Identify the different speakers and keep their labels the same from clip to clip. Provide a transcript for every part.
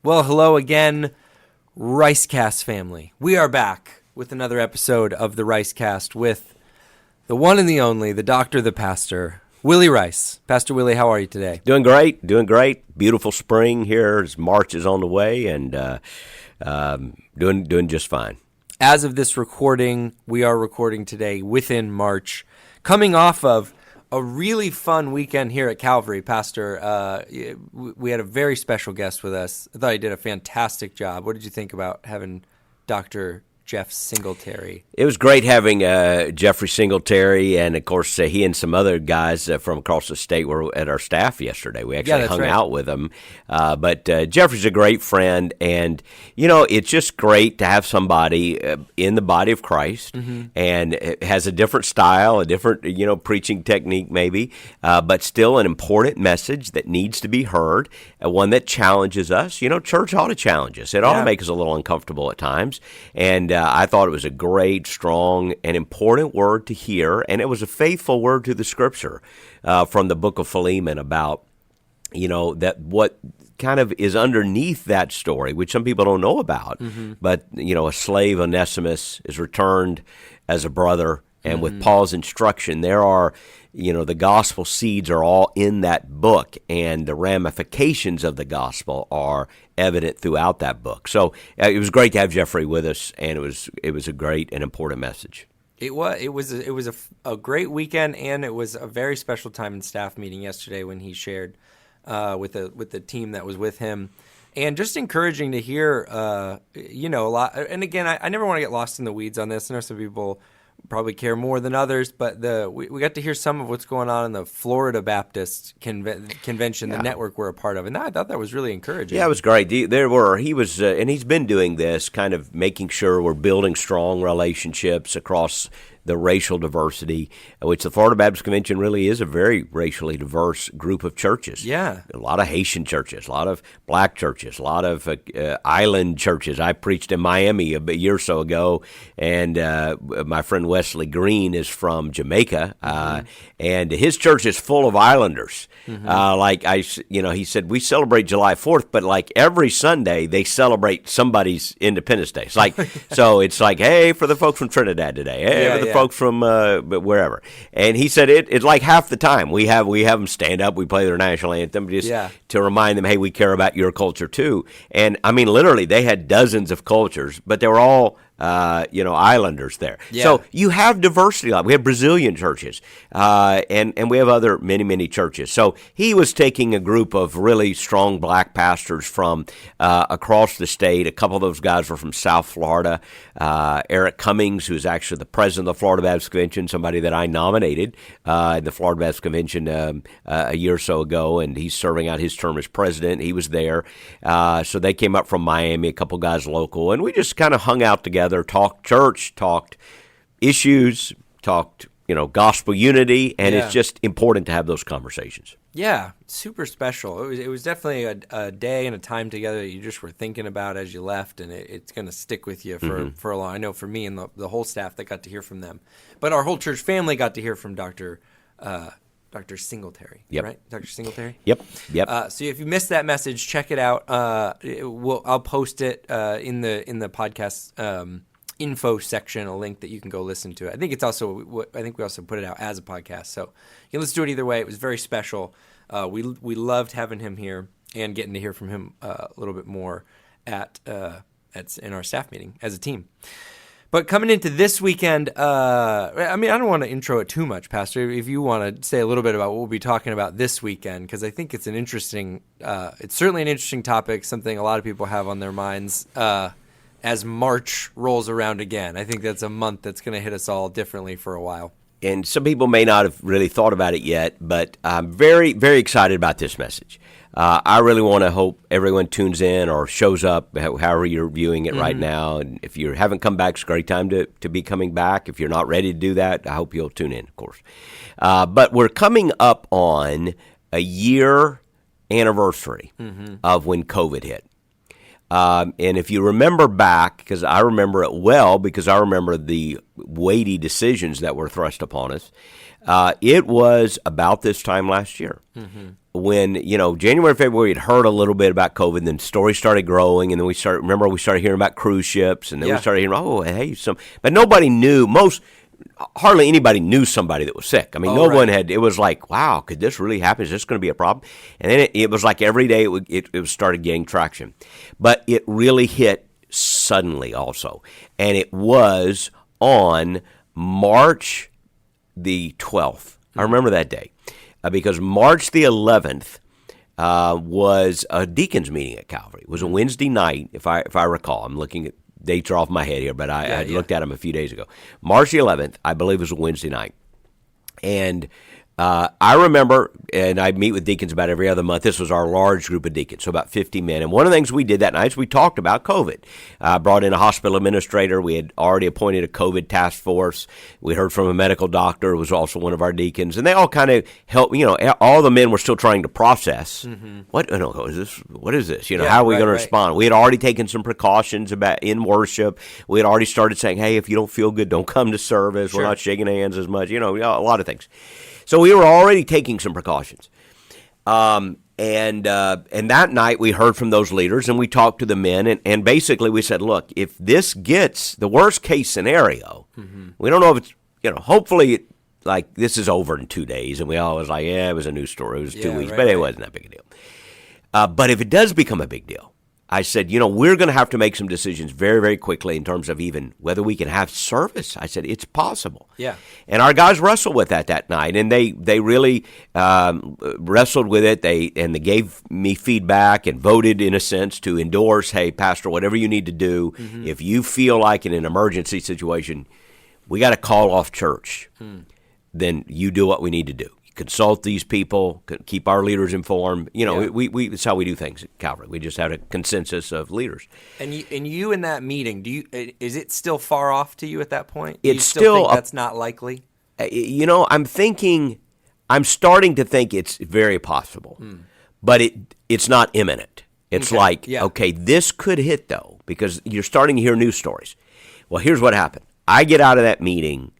Speaker 1: Well, hello again, Ricecast family. We are back with another episode of the Ricecast with the one and the only, the doctor, the pastor, Willy Rice. Pastor Willy, how are you today?
Speaker 2: Doing great. Beautiful spring here as March is on the way, and doing just fine.
Speaker 1: As of this recording, we are recording today within March, coming off of a really fun weekend here at Calvary. Pastor, we had a very special guest with us. I thought he did a fantastic job. What did you think about having Dr. Jeff Singletary?
Speaker 2: It was great having Jeffrey Singletary, and of course he and some other guys from across the state were at our staff yesterday. We actually hung out with them. But Jeffrey's a great friend, and it's just great to have somebody in the body of Christ, and it has a different style, a different preaching technique maybe, but still an important message that needs to be heard, one that challenges us. Church ought to challenge us. It ought to make us a little uncomfortable at times, and I thought it was a great, strong, and important word to hear, and it was a faithful word to the Scripture from the book of Philemon about, that what kind of is underneath that story, which some people don't know about, but, a slave, Onesimus, is returned as a brother, and with Paul's instruction, there are, the gospel seeds are all in that book, and the ramifications of the gospel are evident throughout that book. So it was great to have Jeffrey with us, and it was a great and important message.
Speaker 1: It was a great weekend, and it was a very special time in staff meeting yesterday when he shared with the team that was with him, and just encouraging to hear a lot. And again, I never want to get lost in the weeds on this. I know some people probably care more than others, but we got to hear some of what's going on in the Florida Baptist convention, the network we're a part of, and I thought that was really encouraging. Yeah,
Speaker 2: it was great. He was, and he's been doing this, kind of making sure we're building strong relationships across the racial diversity, which the Florida Baptist Convention really is a very racially diverse group of churches.
Speaker 1: Yeah.
Speaker 2: A lot of Haitian churches, a lot of black churches, a lot of island churches. I preached in Miami a year or so ago, and my friend Wesley Green is from Jamaica, and his church is full of islanders. He said, we celebrate July 4th, but like every Sunday they celebrate somebody's Independence Day. It's like, so it's like, hey, for the folks from Trinidad today, hey, for the folks from wherever. And he said it's like half the time we have them stand up, we play their national anthem just to remind them, hey, we care about your culture too. And I mean, literally, they had dozens of cultures, but they were all islanders there. Yeah. So you have diversity. We have Brazilian churches, and we have other many churches. So he was taking a group of really strong black pastors from across the state. A couple of those guys were from South Florida. Eric Cummings, who's actually the president of the Florida Baptist Convention, somebody that I nominated in the Florida Baptist Convention a year or so ago, and he's serving out his term as president. He was there. So they came up from Miami, a couple guys local, and we just kind of hung out together. Talked church, talked issues, talked, gospel unity, and it's just important to have those conversations.
Speaker 1: Yeah, super special. It was definitely a day and a time together that you just were thinking about as you left, and it's going to stick with you for a long. I know for me and the whole staff that got to hear from them, but our whole church family got to hear from Dr. Singletary, right? Dr. Singletary?
Speaker 2: Yep.
Speaker 1: So if you missed that message, check it out. I'll post it in the podcast info section, a link that you can go listen to it. I think we also put it out as a podcast, so you can listen to it either way. It was very special. We loved having him here and getting to hear from him a little bit more in our staff meeting as a team. But coming into this weekend, I don't want to intro it too much, Pastor. If you want to say a little bit about what we'll be talking about this weekend, because I think it's it's certainly an interesting topic, something a lot of people have on their minds as March rolls around again. I think that's a month that's going to hit us all differently for a while.
Speaker 2: And some people may not have really thought about it yet, but I'm very, very excited about this message. I really want to hope everyone tunes in or shows up, however you're viewing it right now. And if you haven't come back, it's a great time to be coming back. If you're not ready to do that, I hope you'll tune in, of course. But we're coming up on a year anniversary of when COVID hit. And if you remember back, because I remember it well, because I remember the weighty decisions that were thrust upon us, it was about this time last year. when, January, February, we'd heard a little bit about COVID, and then stories started growing, and then we started hearing about cruise ships, and then we started hearing, but nobody knew, hardly anybody knew somebody that was sick. I mean, one had, it was like, wow, could this really happen? Is this going to be a problem? And then it was like every day it started getting traction. But it really hit suddenly also. And it was on March the 12th. I remember that day. Because March the 11th was a deacons meeting at Calvary. It was a Wednesday night, if I recall. I'm looking at dates are off my head here, but I looked at them a few days ago. March the 11th, I believe, was a Wednesday night. And I remember, and I meet with deacons about every other month. This was our large group of deacons, so about 50 men. And one of the things we did that night is we talked about COVID. I brought in a hospital administrator. We had already appointed a COVID task force. We heard from a medical doctor who was also one of our deacons. And they all kind of helped, all the men were still trying to process. What is this? What is this? How are we going to respond? We had already taken some precautions in worship. We had already started saying, hey, if you don't feel good, don't come to service. We're not shaking hands as much, a lot of things. So we were already taking some precautions. And that night we heard from those leaders, and we talked to the men, and basically we said, look, if this gets the worst case scenario, we don't know if it's, hopefully this is over in 2 days. And we all was like, it was a news story. It was 2 weeks, but it wasn't that big a deal. But if it does become a big deal, I said, we're going to have to make some decisions very, very quickly in terms of even whether we can have service. I said, it's possible. Yeah. And our guys wrestled with that night, and they really wrestled with it. They gave me feedback and voted, in a sense, to endorse, hey, Pastor, whatever you need to do, if you feel like in an emergency situation, we got to call off church, then you do what we need to do. Consult these people, keep our leaders informed. We it's how we do things at Calvary. We just had a consensus of leaders. And
Speaker 1: you in that meeting, is it still far off to you at that point?
Speaker 2: Do you still
Speaker 1: think that's not likely?
Speaker 2: I'm starting to think it's very possible, but it's not imminent. It's okay, this could hit though, because you're starting to hear news stories. Well, here's what happened. I get out of that meeting.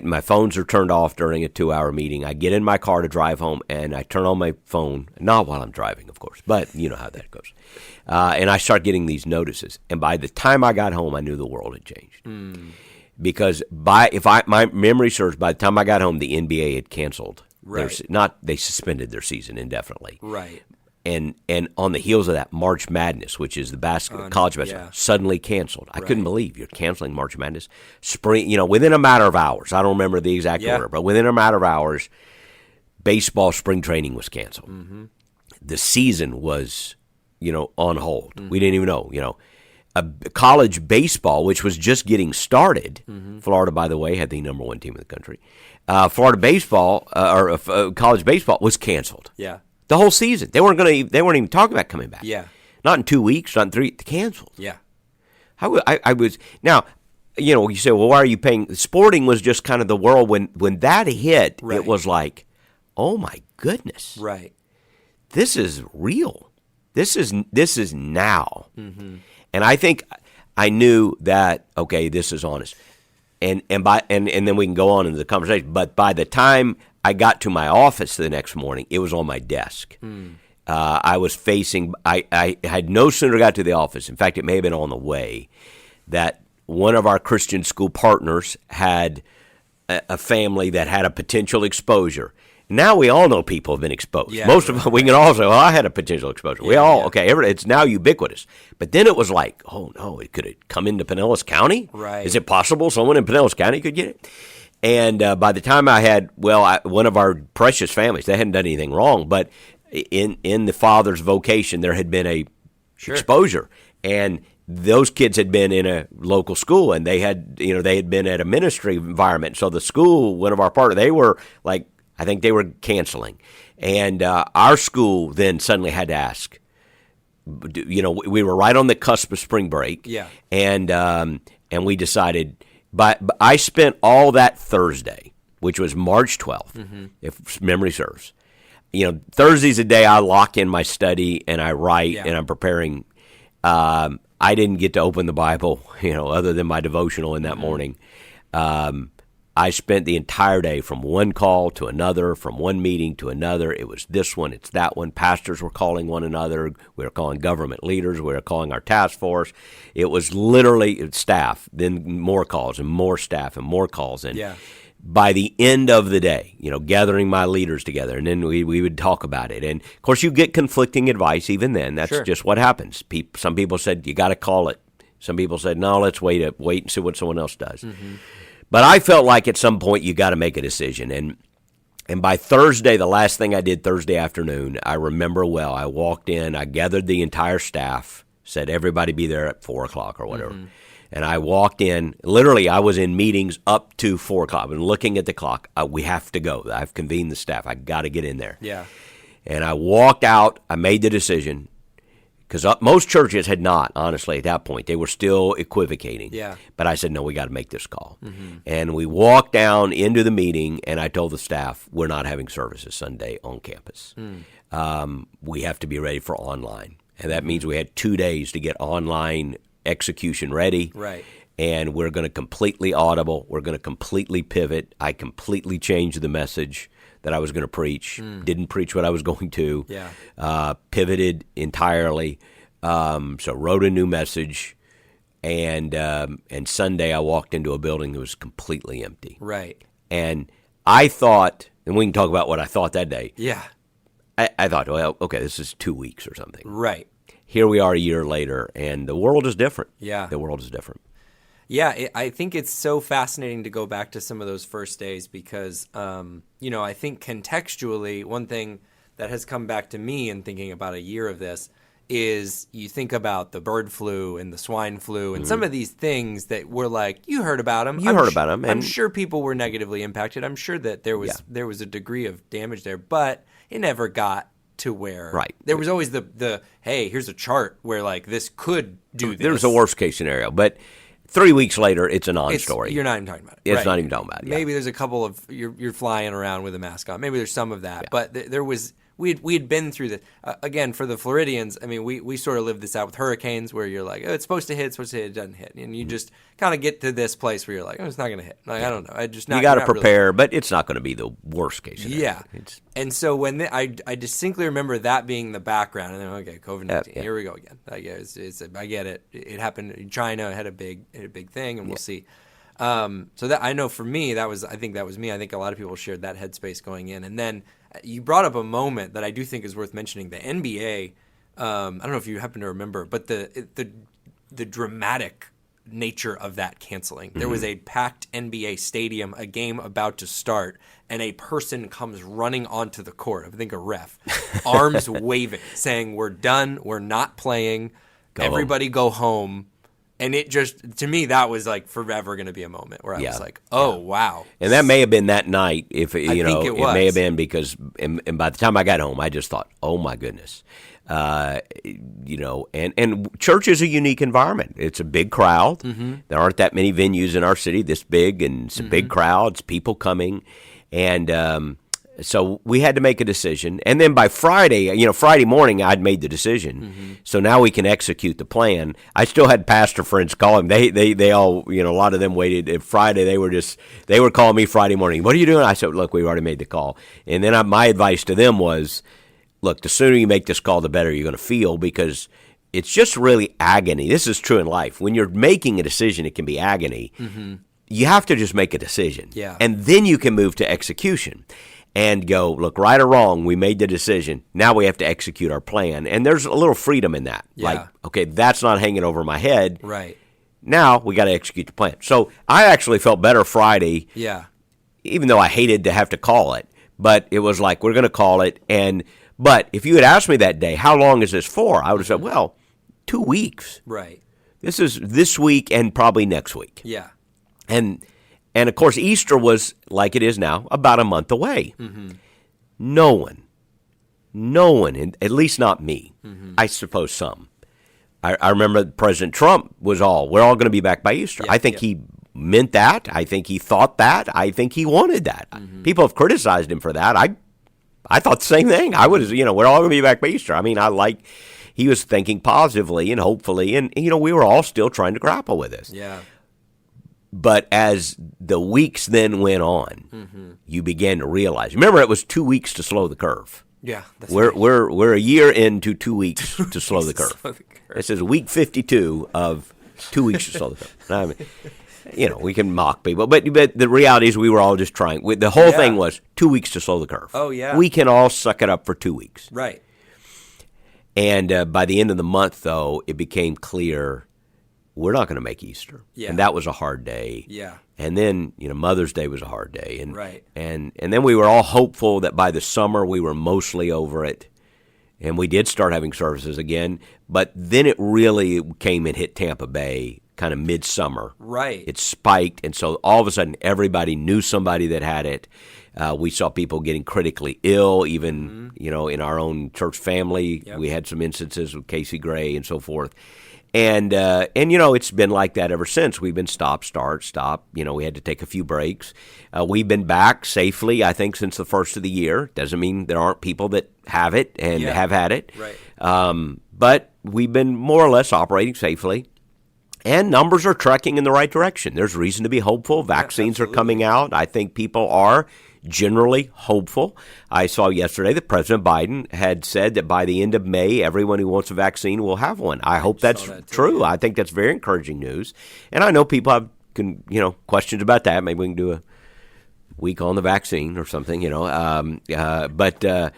Speaker 2: My phones are turned off during a 2-hour meeting. I get in my car to drive home, and I turn on my phone, not while I'm driving, of course, but you know how that goes. And I start getting these notices. And by the time I got home, I knew the world had changed. Because my memory serves, by the time I got home, the NBA had canceled. Right. They suspended their season indefinitely. Right. And on the heels of that, March Madness, which is the college basketball, suddenly canceled. I couldn't believe you're canceling March Madness. Spring, within a matter of hours. I don't remember the exact order, but within a matter of hours, baseball spring training was canceled. The season was, on hold. We didn't even know. College baseball, which was just getting started. Florida, by the way, had the number 1 team in the country. Florida baseball college baseball was canceled. Yeah. The whole season. They weren't even talking about coming back. Yeah. Not in 2 weeks, not in 3. Canceled. Yeah. I was now, you say, well, why are you paying? Sporting was just kind of the world when that hit. Right. It was like, oh my goodness. Right. This is real. This is now. And I think I knew that, okay, this is honest. And then we can go on into the conversation. But by the time I got to my office the next morning, it was on my desk. I was facing, I had no sooner got to the office. In fact, it may have been on the way, that one of our Christian school partners had a family that had a potential exposure. Now we all know people have been exposed. Yeah, most of them, we can all say, well, I had a potential exposure. It's now ubiquitous. But then it was like, oh no, could it come into Pinellas County? Right. Is it possible someone in Pinellas County could get it? And by the time I had, one of our precious families, they hadn't done anything wrong, but in the father's vocation, there had been a exposure. And those kids had been in a local school, and they had been at a ministry environment. So the school, one of our partners, they were like, I think they were canceling. And our school then suddenly had to ask, we were right on the cusp of spring break. Yeah. And we decided, but I spent all that Thursday, which was March 12th, if memory serves. Thursday's a day I lock in my study and I write and I'm preparing. I didn't get to open the Bible, other than my devotional in that morning. I spent the entire day from one call to another, from one meeting to another. It was this one, it's that one. Pastors were calling one another. We were calling government leaders. We were calling our task force. It was literally staff, then more calls and more staff and more calls. And by the end of the day, gathering my leaders together, and then we would talk about it. And, of course, you get conflicting advice even then. That's just what happens. Some people said, you got to call it. Some people said, no, let's wait and see what someone else does. Mm-hmm. But I felt like at some point you got to make a decision. And by Thursday, the last thing I did Thursday afternoon, I remember well, I walked in, I gathered the entire staff, said everybody be there at 4 o'clock or whatever. Mm-hmm. And I walked in, literally I was in meetings up to 4 o'clock. And looking at the clock, we have to go. I've convened the staff. I got to get in there.
Speaker 1: Yeah.
Speaker 2: And I walked out. I made the decision. Because most churches had not, honestly, at that point. They were still equivocating.
Speaker 1: Yeah.
Speaker 2: But I said, no, we got to make this call. Mm-hmm. And we walked down into the meeting, and I told the staff, we're not having services Sunday on campus. We have to be ready for online. And that means we had 2 days to get online execution ready.
Speaker 1: Right.
Speaker 2: And we're going to completely audible. We're going to completely pivot. I completely changed the message that I was going to preach, didn't preach what I was going to, pivoted entirely, so wrote a new message, and Sunday I walked into a building that was completely empty.
Speaker 1: Right.
Speaker 2: And I thought, and we can talk about what I thought that day.
Speaker 1: Yeah.
Speaker 2: I thought, well, okay, this is 2 weeks or something.
Speaker 1: Right.
Speaker 2: Here we are a year later, and the world is different.
Speaker 1: Yeah.
Speaker 2: The world is different.
Speaker 1: Yeah, I think it's so fascinating to go back to some of those first days because, I think contextually, one thing that has come back to me in thinking about a year of this is you think about the bird flu and the swine flu and some of these things that were like, you heard about them. I'm sure people were negatively impacted. I'm sure that there was a degree of damage there, but it never got to where there was always the hey, here's a chart where like this could do this.
Speaker 2: There's a worst case scenario, but 3 weeks later, it's a non-story.
Speaker 1: You're not even talking about it.
Speaker 2: It's not even talking about it.
Speaker 1: Maybe there's a couple of you're flying around with a mask on. Maybe there's some of that, but there was we had been through this again for the Floridians. I mean, we sort of lived this out with hurricanes, where you're like, oh, it's supposed to hit, it doesn't hit, and you just kind of get to this place where you're like, oh, it's not going to hit. Like, I don't know.
Speaker 2: You got to prepare, but it's not going to be the worst case scenario.
Speaker 1: Yeah, and so when I distinctly remember that being the background, and then okay, COVID-19, here we go again. I get it. It happened. China had a big thing, and we'll see. So that I know for me, I think that was me. I think a lot of people shared that headspace going in, and then you brought up a moment that I do think is worth mentioning. The NBA. I don't know if you happen to remember, but the dramatic nature of that canceling. There was a packed NBA stadium, a game about to start, and a person comes running onto the court, I think a ref, arms waving, saying, we're done, we're not playing, everybody go home. And it just, to me, that was like forever going to be a moment where I was like, oh, wow.
Speaker 2: And that may have been that night, if
Speaker 1: I think it
Speaker 2: may have been because, and by the time I got home, I just thought, oh my goodness. And church is a unique environment. It's a big crowd. Mm-hmm. There aren't that many venues in our city this big, and it's a big crowd. It's people coming. And so we had to make a decision. And then by Friday, Friday morning, I'd made the decision. Mm-hmm. So now we can execute the plan. I still had pastor friends calling. They all, a lot of them waited. Friday, they were calling me Friday morning. What are you doing? I said, look, we've already made the call. And then my advice to them was, look, the sooner you make this call, the better you're going to feel, because it's just really agony. This is true in life. When you're making a decision, it can be agony. Mm-hmm. You have to just make a decision.
Speaker 1: Yeah.
Speaker 2: And then you can move to execution and go, look, right or wrong, we made the decision. Now we have to execute our plan. And there's a little freedom in that.
Speaker 1: Yeah.
Speaker 2: Like, okay, that's not hanging over my head.
Speaker 1: Right.
Speaker 2: Now we got to execute the plan. So I actually felt better Friday.
Speaker 1: Yeah.
Speaker 2: Even though I hated to have to call it. But it was like, we're going to call it. But if you had asked me that day, how long is this for? I would have said, well, 2 weeks.
Speaker 1: Right.
Speaker 2: This is this week and probably next week.
Speaker 1: Yeah.
Speaker 2: And of course, Easter was, like it is now, about a month away. Mm-hmm. No one, at least not me, I suppose some. I remember President Trump was we're all going to be back by Easter. I think he meant that. I think he thought that. I think he wanted that. Mm-hmm. People have criticized him for that. I thought the same thing. I was, we're all going to be back by Easter. I mean, he was thinking positively and hopefully, and, we were all still trying to grapple with this.
Speaker 1: Yeah.
Speaker 2: But as the weeks then went on, you began to realize. Remember, it was 2 weeks to slow the curve.
Speaker 1: Yeah, that's
Speaker 2: we're a year into 2 weeks to slow the curve. It says week 52 of 2 weeks to slow the curve. I mean, we can mock people, but the reality is we were all just trying. The whole thing was 2 weeks to slow the curve.
Speaker 1: Oh, yeah.
Speaker 2: We can all suck it up for 2 weeks.
Speaker 1: Right.
Speaker 2: And by the end of the month, though, it became clear we're not going to make Easter.
Speaker 1: Yeah.
Speaker 2: And that was a hard day.
Speaker 1: Yeah.
Speaker 2: And then, Mother's Day was a hard day. And,
Speaker 1: right.
Speaker 2: And then we were all hopeful that by the summer we were mostly over it. And we did start having services again. But then it really came and hit Tampa Bay kind of midsummer.
Speaker 1: Right.
Speaker 2: It spiked. And so all of a sudden everybody knew somebody that had it. We saw people getting critically ill, even, in our own church family. Yep. We had some instances with Casey Gray and so forth. And it's been like that ever since. We've been stop, start, stop. We had to take a few breaks. We've been back safely, I think, since the first of the year. Doesn't mean there aren't people that have it and have had it.
Speaker 1: Right.
Speaker 2: But we've been more or less operating safely. And numbers are tracking in the right direction. There's reason to be hopeful. Vaccines are coming out. I think people are generally hopeful. I saw yesterday that President Biden had said that by the end of May, everyone who wants a vaccine will have one. I hope that's true. I think that's very encouraging news. And I know people have questions about that. Maybe we can do a week on the vaccine or something, but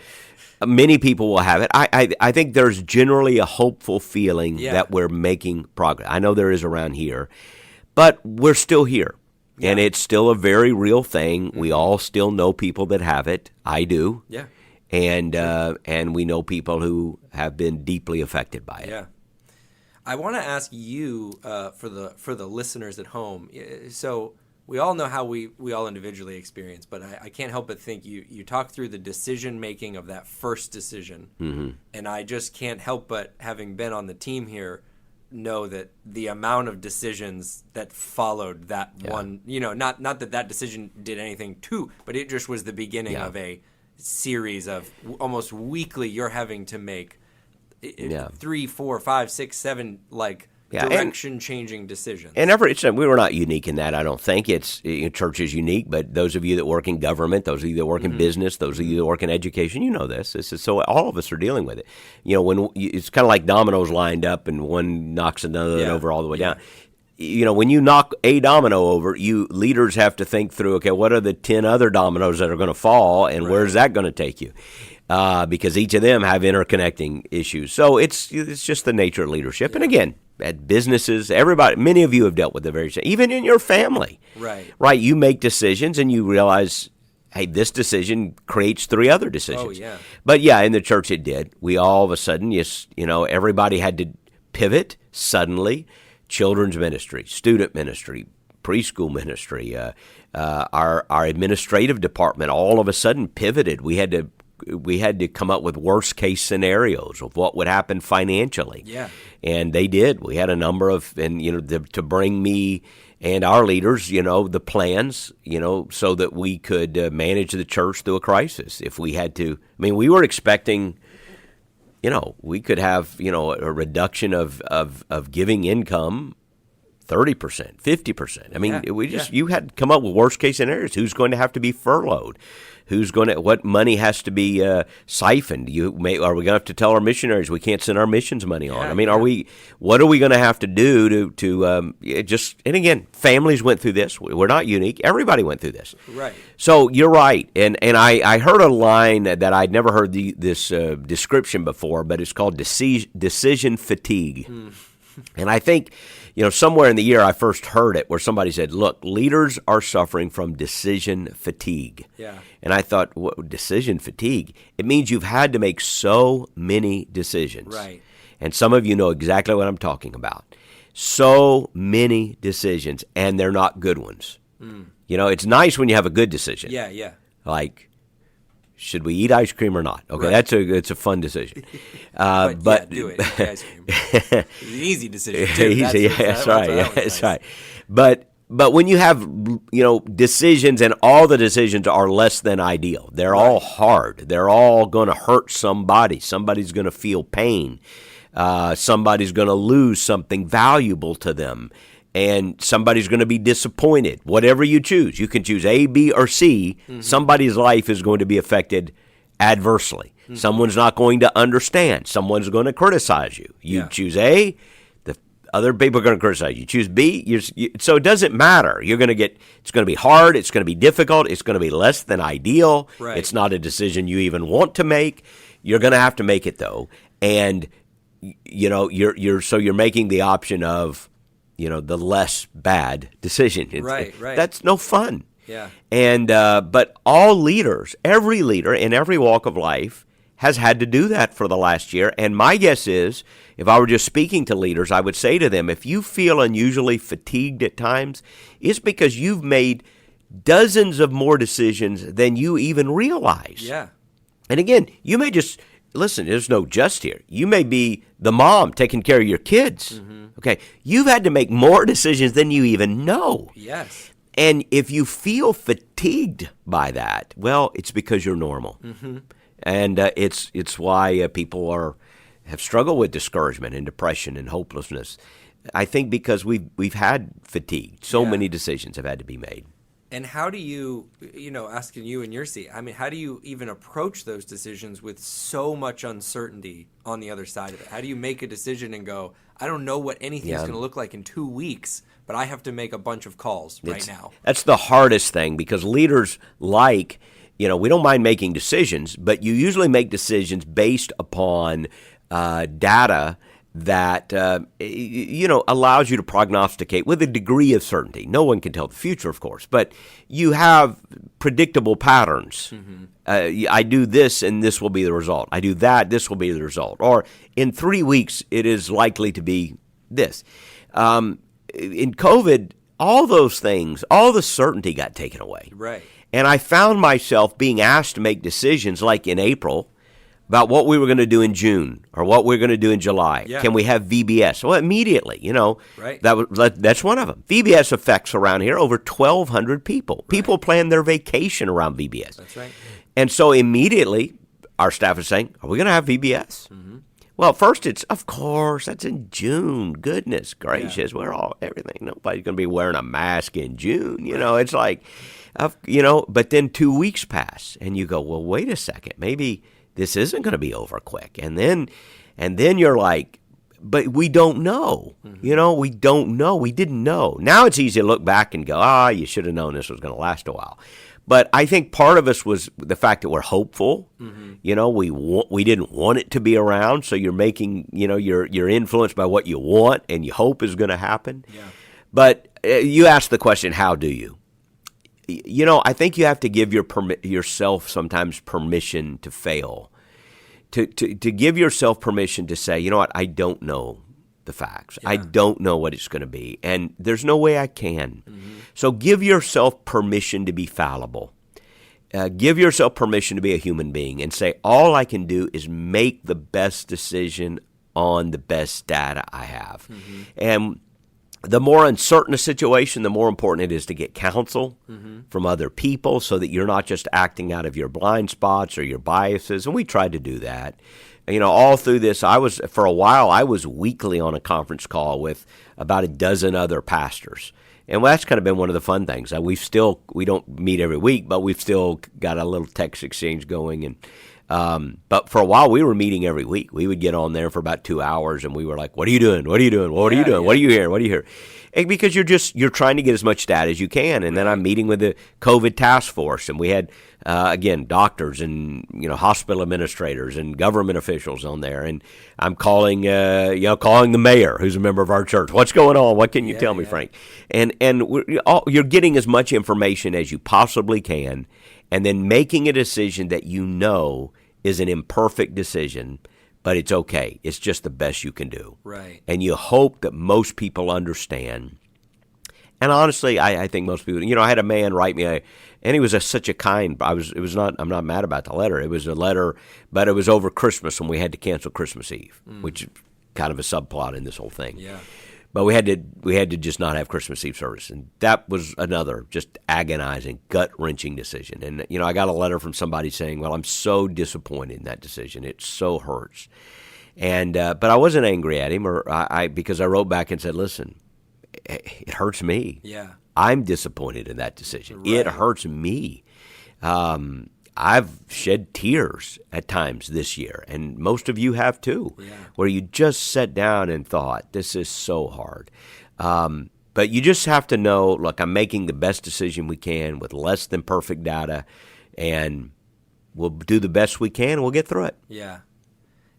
Speaker 2: many people will have it. I think there's generally a hopeful feeling that we're making progress. I know there is around here, but we're still here. Yeah. And it's still a very real thing. Mm-hmm. We all still know people that have it. I do.
Speaker 1: Yeah.
Speaker 2: And we know people who have been deeply affected by it.
Speaker 1: Yeah. I want to ask you for the listeners at home. So we all know how we all individually experience, but I can't help but think you talk through the decision making of that first decision, and I just can't help but, having been on the team here, know that the amount of decisions that followed that one, not that decision did anything but it just was the beginning of a series of almost weekly you're having to make 3, 4, 5, 6, 7 direction-changing decisions.
Speaker 2: And we were not unique in that, I don't think. Church is unique, but those of you that work in government, those of you that work in business, those of you that work in education, this. So all of us are dealing with it. When it's kind of like dominoes lined up and one knocks another over all the way down. When you knock a domino over, leaders have to think through, okay, what are the 10 other dominoes that are going to fall, and where's that going to take you? Because each of them have interconnecting issues. So it's just the nature of leadership. And again, at businesses, everybody, many of you have dealt with the very same, even in your family. Right. You make decisions and you realize, hey, this decision creates 3 other decisions.
Speaker 1: Oh, yeah.
Speaker 2: But in the church it did. We all of a sudden, everybody had to pivot suddenly. Children's ministry, student ministry, preschool ministry, our administrative department all of a sudden pivoted. We had to come up with worst case scenarios of what would happen financially.
Speaker 1: Yeah.
Speaker 2: And they did. We had a number of, to bring me and our leaders, the plans, so that we could manage the church through a crisis. If we had to, we were expecting, we could have, a reduction of giving income 30%, 50%. You had to come up with worst case scenarios. Who's going to have to be furloughed? What money has to be siphoned? Are we going to have to tell our missionaries we can't send our missions money on? What are we going to have to do to and again, families went through this. We're not unique. Everybody went through this.
Speaker 1: Right.
Speaker 2: So you're right. And I heard a line that I'd never heard this description before, but it's called decision fatigue. And I think, somewhere in the year I first heard it where somebody said, look, leaders are suffering from decision fatigue.
Speaker 1: Yeah.
Speaker 2: And I thought, what, decision fatigue? It means you've had to make so many decisions.
Speaker 1: Right.
Speaker 2: And some of you know exactly what I'm talking about. So many decisions, and they're not good ones. It's nice when you have a good decision.
Speaker 1: Yeah.
Speaker 2: Like, should we eat ice cream or not? Okay,
Speaker 1: right.
Speaker 2: It's a fun decision.
Speaker 1: But do it. Eat ice cream. It's an easy decision too.
Speaker 2: That's right. But when you have decisions, and all the decisions are less than ideal, they're all hard. They're all going to hurt somebody. Somebody's going to feel pain. Somebody's going to lose something valuable to them. and somebody's going to be disappointed. Whatever you choose, you can choose A, B, or C. Somebody's life is going to be affected adversely. Someone's not going to understand. Someone's going to criticize you. You choose A, the other people are going to criticize you. You choose B, so it doesn't matter. It's going to be hard. It's going to be difficult. It's going to be less than ideal.
Speaker 1: Right.
Speaker 2: It's not a decision you even want to make. You're going to have to make it though, and you're making the option of, the less bad decision.
Speaker 1: Right.
Speaker 2: That's no fun.
Speaker 1: Yeah.
Speaker 2: And but all leaders, every leader in every walk of life has had to do that for the last year. And my guess is, if I were just speaking to leaders, I would say to them, if you feel unusually fatigued at times, it's because you've made dozens of more decisions than you even realize.
Speaker 1: Yeah.
Speaker 2: And again, you may just, listen, there's no just here. You may be the mom taking care of your kids. Okay. You've had to make more decisions than you even know.
Speaker 1: Yes.
Speaker 2: And if you feel fatigued by that, well, it's because you're normal. And it's why people have struggled with discouragement and depression and hopelessness. I think because we've had fatigue. So many decisions have had to be made.
Speaker 1: And how do you, asking you in your seat, how do you even approach those decisions with so much uncertainty on the other side of it? How do you make a decision and go, I don't know what anything's going to look like in 2 weeks, but I have to make a bunch of calls right now? That's
Speaker 2: the hardest thing, because leaders we don't mind making decisions, but you usually make decisions based upon data that allows you to prognosticate with a degree of certainty. No one can tell the future, of course, but you have predictable patterns. I do this, and this will be the result. I do that, this will be the result. Or in 3 weeks, it is likely to be this. In COVID, all those things, all the certainty got taken away.
Speaker 1: Right.
Speaker 2: And I found myself being asked to make decisions like in April about what we were going to do in June or what we were going to do in July.
Speaker 1: Yeah.
Speaker 2: Can we have VBS? Well, immediately,
Speaker 1: right.
Speaker 2: That's one of them. VBS affects around here over 1,200 people. Right. People plan their vacation around VBS.
Speaker 1: That's right.
Speaker 2: And so immediately our staff is saying, are we going to have VBS? Well, at first it's, of course, that's in June. Goodness gracious, everything. Nobody's going to be wearing a mask in June. It's like, but then 2 weeks pass and you go, well, wait a second, maybe this isn't going to be over quick. And then you're like, but we don't know. We don't know. We didn't know. Now it's easy to look back and go, you should have known this was going to last a while. But I think part of us was the fact that we're hopeful. We didn't want it to be around, so you're making, you're influenced by what you want and you hope is going to happen. Yeah. But you asked the question, how do you? I think you have to give yourself sometimes permission to fail, to give yourself permission to say, you know what, I don't know the facts. Yeah. I don't know what it's going to be, and there's no way I can. So give yourself permission to be fallible. Give yourself permission to be a human being and say, all I can do is make the best decision on the best data I have. And the more uncertain a situation, the more important it is to get counsel from other people so that you're not just acting out of your blind spots or your biases. And we tried to do that. All through this, for a while, I was weekly on a conference call with about a dozen other pastors. And that's kind of been one of the fun things. We don't meet every week, but we've still got a little text exchange going. And but for a while, we were meeting every week. We would get on there for about 2 hours, and we were like, what are you doing? What are you doing? What are you doing? What are you hearing? What are you hearing? And because you're trying to get as much data as you can. And then I'm meeting with the COVID task force, and we had, again, doctors and, hospital administrators and government officials on there. And I'm calling the mayor, who's a member of our church. What's going on? What can you tell me, Frank? And you're getting as much information as you possibly can, and then making a decision that is an imperfect decision, but it's okay. It's just the best you can do. Right. And you hope that most people understand. And honestly, I think most people, I had a man write me, and he was such a kind, I'm not mad about the letter. It was a letter, but it was over Christmas, and we had to cancel Christmas Eve, which is kind of a subplot in this whole thing. Yeah. But we had to just not have Christmas Eve service, and that was another just agonizing, gut-wrenching decision. And I got a letter from somebody saying, "Well, I'm so disappointed in that decision. It so hurts." And but I wasn't angry at him, because I wrote back and said, "Listen, it hurts me.
Speaker 1: Yeah.
Speaker 2: I'm disappointed in that decision.
Speaker 1: Right.
Speaker 2: It hurts me. I've shed tears at times this year, and most of you have too, where you just sat down and thought, this is so hard. But you just have to know, look, I'm making the best decision we can with less than perfect data, and we'll do the best we can, and we'll get through it.
Speaker 1: Yeah.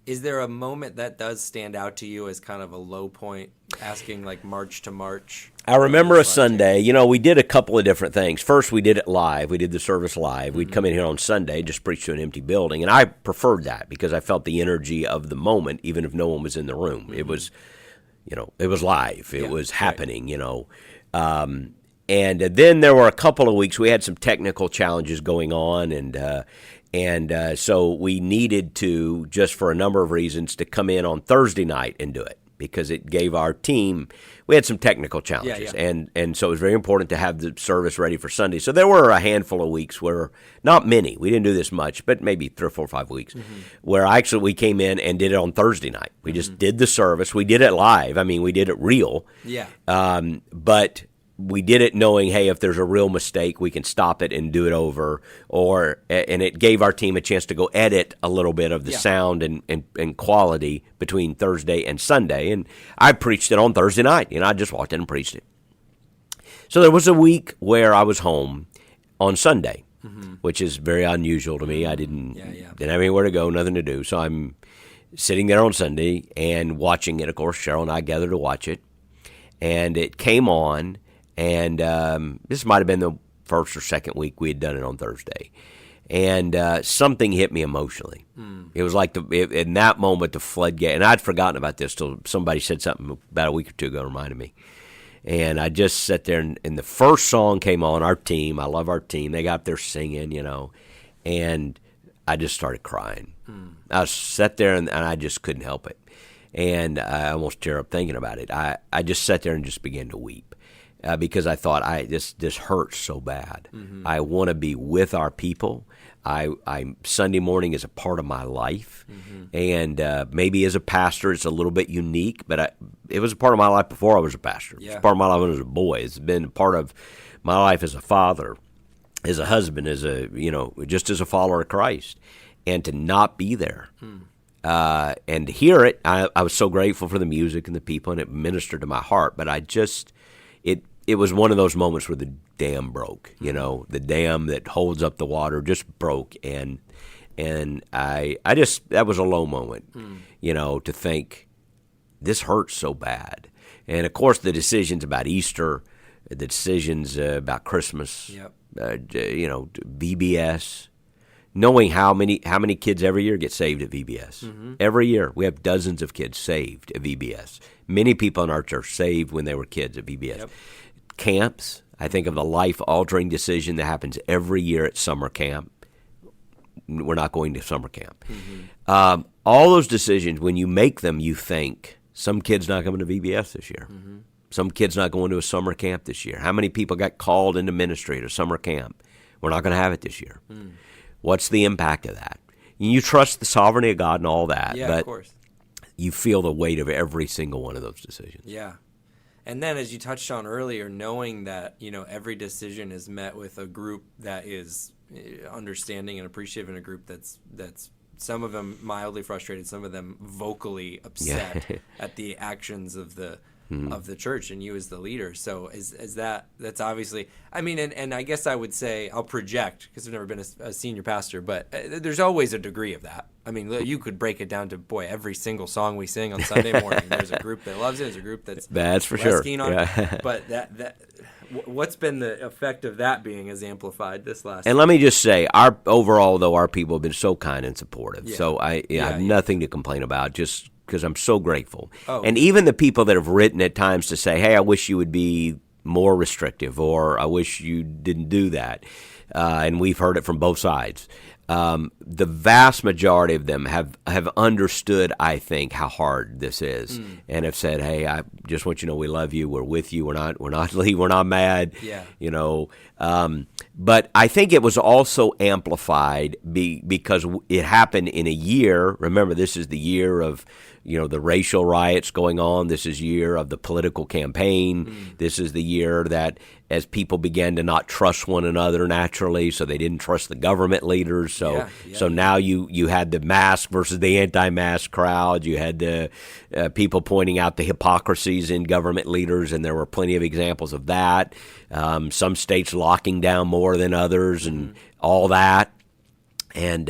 Speaker 1: Is there a moment that does stand out to you as kind of a low point, asking like March to March?
Speaker 2: I remember a Sunday, we did a couple of different things. First, we did it live. We did the service live. We'd come in here on Sunday, just preach to an empty building. And I preferred that because I felt the energy of the moment, even if no one was in the room. It was, it was live. It was happening, And then there were a couple of weeks, we had some technical challenges going on, and so we needed to, just for a number of reasons, to come in on Thursday night and do it because it gave our team, we had some technical challenges, and so it was very important to have the service ready for Sunday. So there were a handful of weeks where, not many, we didn't do this much, but maybe 3 or 4 or 5 weeks, where actually we came in and did it on Thursday night. We just did the service. We did it live. I mean, we did it real.
Speaker 1: Yeah.
Speaker 2: But we did it knowing, hey, if there's a real mistake, we can stop it and do it over. And it gave our team a chance to go edit a little bit of the sound and quality between Thursday and Sunday. And I preached it on Thursday night. I just walked in and preached it. So there was a week where I was home on Sunday, which is very unusual to me. I didn't have anywhere to go, nothing to do. So I'm sitting there on Sunday and watching it. Of course, Cheryl and I gathered to watch it. And it came on. And this might have been the first or second week we had done it on Thursday. And something hit me emotionally. It was like in that moment, the floodgate. And I'd forgotten about this till somebody said something about a week or two ago, reminded me. And I just sat there, and the first song came on, our team. I love our team. They got up there singing, and I just started crying. I sat there, and I just couldn't help it. And I almost tear up thinking about it. I just sat there and just began to weep. Because I thought this hurts so bad. I want to be with our people. Sunday morning is a part of my life, and maybe as a pastor it's a little bit unique, but it was a part of my life before I was a pastor. It was a part of my life when I was a boy. It's been a part of my life as a father, as a husband, as just as a follower of Christ, and to not be there. And to hear it, I was so grateful for the music and the people, and it ministered to my heart. But it was one of those moments where the dam broke, the dam that holds up the water just broke. And that was a low moment, to think this hurts so bad. And of course the decisions about Easter, the decisions about Christmas, VBS, knowing how many kids every year get saved at VBS. Every year we have dozens of kids saved at VBS. Many people in our church saved when they were kids at VBS. Camps, I think of the life-altering decision that happens every year at summer camp. We're not going to summer camp. All those decisions, when you make them, you think, some kid's not coming to VBS this year. Some kid's not going to a summer camp this year. How many people got called into ministry at a summer camp? We're not going to have it this year. What's the impact of that? You trust the sovereignty of God and all that, but
Speaker 1: of course.
Speaker 2: You feel the weight of every single one of those decisions.
Speaker 1: Yeah. And then, as you touched on earlier, knowing that every decision is met with a group that is understanding and appreciative, and a group that's some of them mildly frustrated, some of them vocally upset at the actions of the church and you as the leader. So that's obviously, and I guess I would say, I'll project because I've never been a senior pastor, but there's always a degree of that. You could break it down to, every single song we sing on Sunday morning, there's a group that loves it, there's a group that's
Speaker 2: for
Speaker 1: less
Speaker 2: sure.
Speaker 1: keen on it. But what's been the effect of that being as amplified this last
Speaker 2: And let me just say, our people have been so kind and supportive. So I have nothing to complain about, just because I'm so grateful. And even the people that have written at times to say, hey, I wish you would be more restrictive, or I wish you didn't do that. And we've heard it from both sides. The vast majority of them have understood, I think, how hard this is, and have said, "Hey, I just want you to know we love you. We're with you. We're not mad." But I think it was also amplified because it happened in a year. Remember, this is the year of the racial riots going on. This is year of the political campaign. This is the year that as people began to not trust one another naturally, so they didn't trust the government leaders. So now you had the mask versus the anti-mask crowd. You had the people pointing out the hypocrisies in government leaders, and there were plenty of examples of that. Some states locking down more than others, and all that. And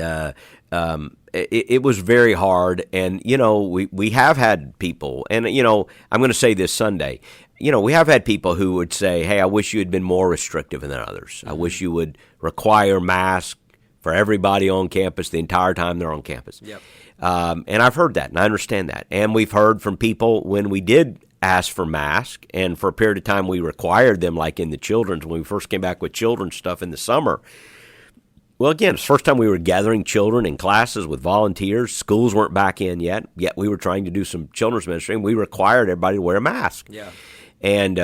Speaker 2: it was very hard. And we have had people, and I'm going to say this Sunday. We have had people who would say, hey, I wish you had been more restrictive than others. I wish you would require masks for everybody on campus the entire time they're on campus.
Speaker 1: Yep.
Speaker 2: And I've heard that, and I understand that. And we've heard from people when we did ask for masks, and for a period of time we required them, like in the children's, when we first came back with children's stuff in the summer. Well, again, it's the first time we were gathering children in classes with volunteers. Schools weren't back in yet we were trying to do some children's ministry, and we required everybody to wear a mask.
Speaker 1: Yeah.
Speaker 2: And,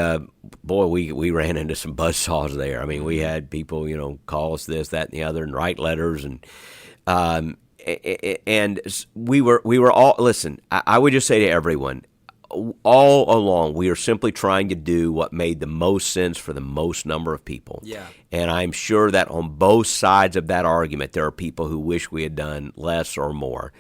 Speaker 2: boy, we ran into some buzzsaws there. I mean, we had people, call us this, that, and the other, and write letters. And we were all, listen, I would just say to everyone, all along, we are simply trying to do what made the most sense for the most number of people.
Speaker 1: Yeah.
Speaker 2: And I'm sure that on both sides of that argument, there are people who wish we had done less or more.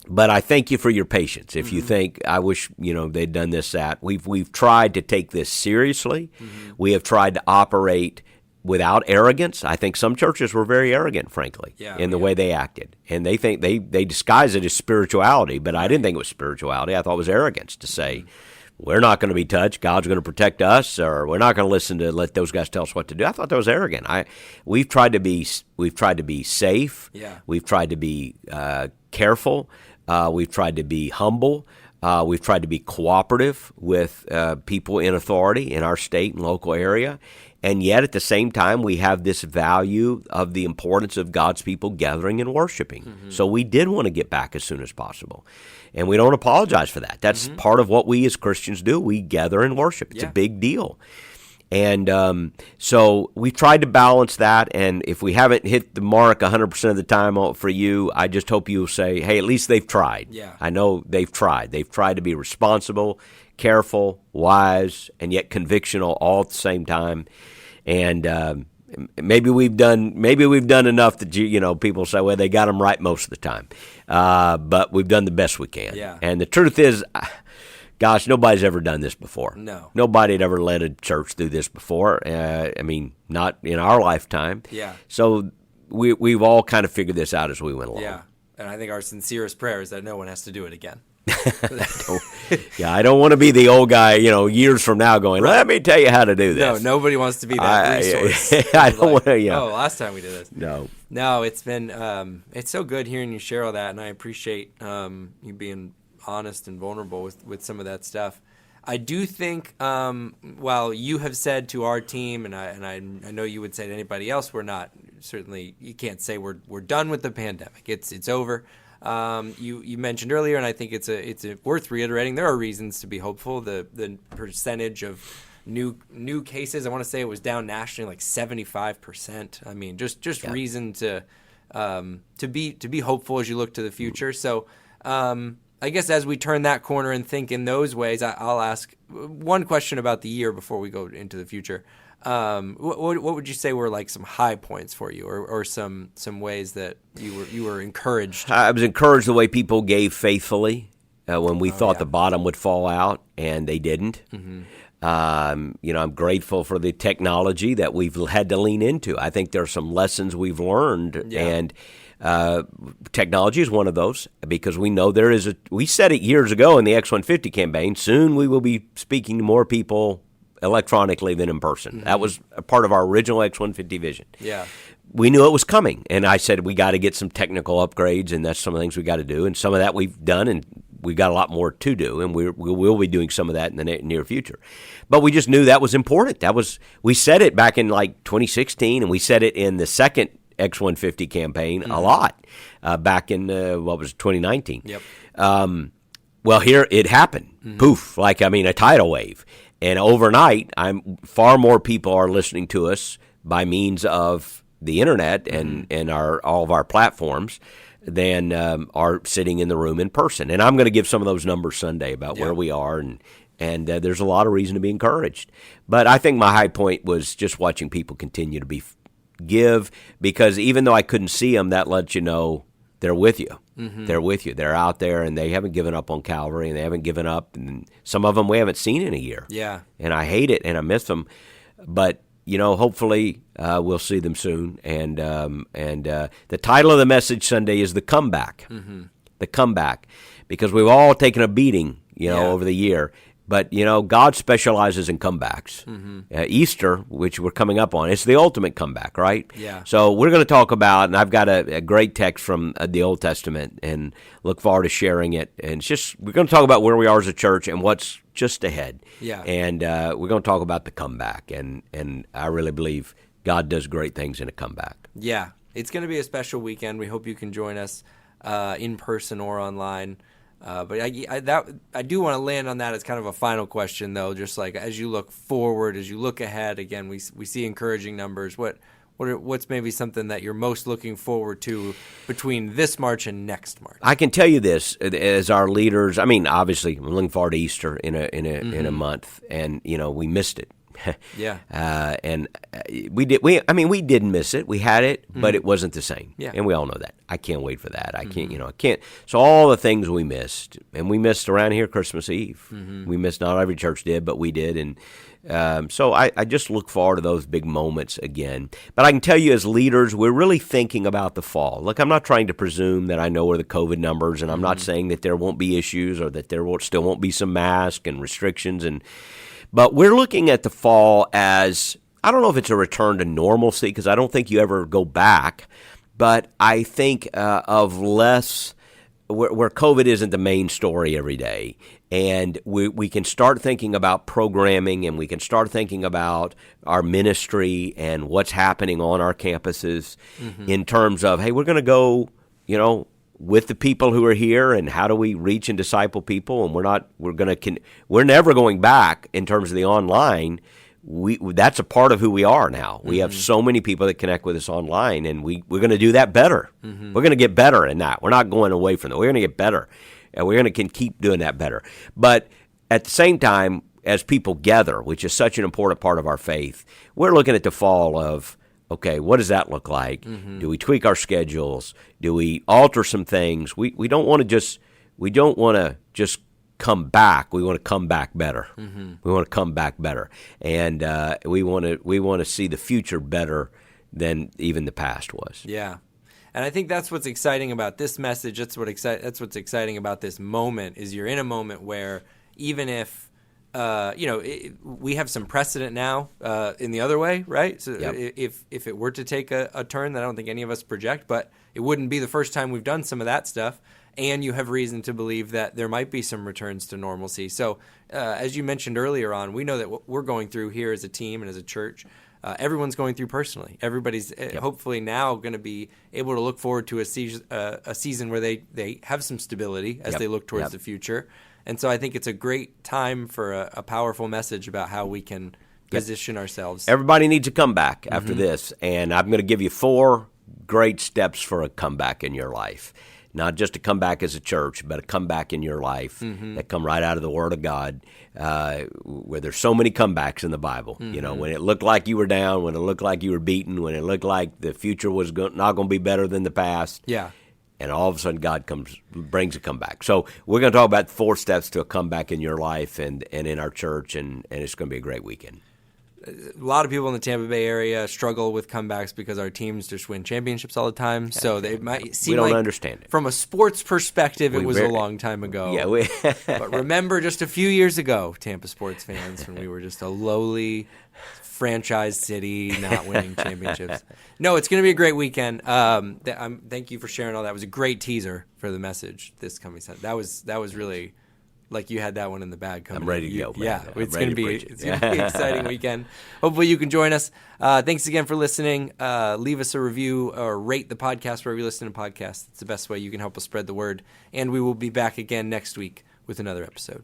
Speaker 2: But I thank you for your patience. If you think, I wish, they'd done this, that. We've tried to take this seriously. We have tried to operate without arrogance. I think some churches were very arrogant, frankly, in the way they acted. And they think they disguise it as spirituality, but I didn't think it was spirituality. I thought it was arrogance to say, we're not going to be touched, God's going to protect us, or we're not going to listen to let those guys tell us what to do. I thought that was arrogant. We've tried to be safe.
Speaker 1: Yeah.
Speaker 2: We've tried to be careful. We've tried to be humble. We've tried to be cooperative with people in authority in our state and local area. And yet, at the same time, we have this value of the importance of God's people gathering and worshiping. So we did want to get back as soon as possible. And we don't apologize for that. That's part of what we as Christians do. We gather and worship. It's a big deal. And so we tried to balance that. And if we haven't hit the mark 100% of the time for you, I just hope you'll say, hey, at least they've tried.
Speaker 1: Yeah.
Speaker 2: I know they've tried. They've tried to be responsible, careful, wise, and yet convictional all at the same time. And maybe we've done enough that people say, well, they got them right most of the time. But we've done the best we can.
Speaker 1: Yeah.
Speaker 2: And the truth is, gosh, nobody's ever done this before.
Speaker 1: No.
Speaker 2: Nobody had ever led a church through this before. Not in our lifetime. Yeah. So we've all kind of figured this out as we went along.
Speaker 1: Yeah. And I think our sincerest prayer is that no one has to do it again.
Speaker 2: I don't want to be the old guy, years from now going, let me tell you how to do this.
Speaker 1: No, nobody wants to be that resource.
Speaker 2: I don't want to,
Speaker 1: last time we did this. No, it's been, it's so good hearing you share all that, and I appreciate you being honest and vulnerable with some of that stuff. I do think, while you have said to our team, and I know you would say to anybody else, we're not, certainly you can't say we're done with the pandemic. It's over. You mentioned earlier, and I think it's worth reiterating. There are reasons to be hopeful. The percentage of new cases, I want to say it was down nationally like 75%. I mean, just reason to be hopeful as you look to the future. So I guess as we turn that corner and think in those ways, I'll ask one question about the year before we go into the future. What would you say were like some high points for you, or some ways that you were encouraged?
Speaker 2: I was encouraged the way people gave faithfully when we thought the bottom would fall out, and they didn't. I'm grateful for the technology that we've had to lean into. I think there are some lessons we've learned, and technology is one of those, because we know we said it years ago in the X-150 campaign, soon we will be speaking to more people electronically than in person. That was a part of our original X-150 vision. Yeah. We knew it was coming, and I said we got to get some technical upgrades, and that's some of the things we got to do, and some of that we've done, and we've got a lot more to do, and we will be doing some of that in the near future. But we just knew that was important. We said it back in like 2016, and we said it in the second X-150 campaign a lot back in 2019. Yep. Well, here it happened. Poof, a tidal wave. And overnight, far more people are listening to us by means of the internet and all of our platforms than are sitting in the room in person. And I'm going to give some of those numbers Sunday about where we are, and there's a lot of reason to be encouraged. But I think my high point was just watching people continue to give, because even though I couldn't see them, that lets you know they're with you. Mm-hmm. They're with you. They're out there, and they haven't given up on Calvary, and they haven't given up. And some of them we haven't seen in a year.
Speaker 1: Yeah.
Speaker 2: And I hate it, and I miss them. But hopefully we'll see them soon. And the title of the message Sunday is The Comeback. Mm-hmm. The Comeback. Because we've all taken a beating, over the year. But, God specializes in comebacks. Mm-hmm. Easter, which we're coming up on, it's the ultimate comeback, right?
Speaker 1: Yeah.
Speaker 2: So we're going to talk about, and I've got a great text from the Old Testament, and look forward to sharing it. And we're going to talk about where we are as a church and what's just ahead.
Speaker 1: Yeah.
Speaker 2: And we're going to talk about the comeback. And I really believe God does great things in a comeback.
Speaker 1: Yeah. It's going to be a special weekend. We hope you can join us in person or online. But I do want to land on that as kind of a final question, though. Just like as you look forward, as you look ahead, again, we see encouraging numbers. What's maybe something that you're most looking forward to between this March and next March?
Speaker 2: I can tell you this as our leaders. I mean, obviously, I'm looking forward to Easter in a month, and we missed it.
Speaker 1: Yeah.
Speaker 2: And we didn't miss it. We had it, but it wasn't the same.
Speaker 1: Yeah.
Speaker 2: And we all know that. I can't wait for that. I can't. So all the things we missed, and we missed around here Christmas Eve. Mm-hmm. We missed, not every church did, but we did. And so I just look forward to those big moments again. But I can tell you as leaders, we're really thinking about the fall. Look, I'm not trying to presume that I know where the COVID numbers, and I'm not saying that there won't be issues or that there still won't be some masks and restrictions But we're looking at the fall as, I don't know if it's a return to normalcy, because I don't think you ever go back, but I think of less, where COVID isn't the main story every day. And we can start thinking about programming, and we can start thinking about our ministry and what's happening on our campuses in terms of, hey, we're going to go, with the people who are here, and how do we reach and disciple people? And we're never going back in terms of the online. That's a part of who we are now. We have so many people that connect with us online, and we're going to do that better. Mm-hmm. We're going to get better in that. We're not going away from that. We're going to get better, and we're going to keep doing that better. But at the same time, as people gather, which is such an important part of our faith, we're looking at the fall of, okay, what does that look like? Mm-hmm. Do we tweak our schedules? Do we alter some things? We don't want to just come back. We want to come back better. Mm-hmm. We want to come back better, and we want to see the future better than even the past was.
Speaker 1: Yeah, and I think that's what's exciting about this message. That's what's exciting about this moment is you're in a moment where even if we have some precedent now in the other way, right? So if it were to take a turn that I don't think any of us project, but it wouldn't be the first time we've done some of that stuff, and you have reason to believe that there might be some returns to normalcy. So as you mentioned earlier on, we know that what we're going through here as a team and as a church, everyone's going through personally. Everybody's hopefully now going to be able to look forward to a season where they have some stability as they look towards the future. And so I think it's a great time for a powerful message about how we can position ourselves.
Speaker 2: Everybody needs a comeback after this, and I'm going to give you 4 great steps for a comeback in your life. Not just a comeback as a church, but a comeback in your life that come right out of the Word of God, where there's so many comebacks in the Bible. When it looked like you were down, when it looked like you were beaten, when it looked like the future was not going to be better than the past. Yeah. And all of a sudden, God brings a comeback. So we're going to talk about 4 steps to a comeback in your life and in our church, and it's going to be a great weekend.
Speaker 1: A lot of people in the Tampa Bay area struggle with comebacks because our teams just win championships all the time. So they might seem
Speaker 2: we don't
Speaker 1: like,
Speaker 2: understand it.
Speaker 1: From a sports perspective, it was a long time ago. Yeah, but remember just a few years ago, Tampa sports fans, when we were just a lowly franchise city not winning championships. No, it's going to be a great weekend. Thank you for sharing all that. It was a great teaser for the message this coming Sunday. That was really like you had that one in the bag coming.
Speaker 2: I'm ready to go.
Speaker 1: Yeah, it's going to be an exciting weekend. Hopefully you can join us. Thanks again for listening. Leave us a review or rate the podcast wherever you listen to podcasts. It's the best way you can help us spread the word. And we will be back again next week with another episode.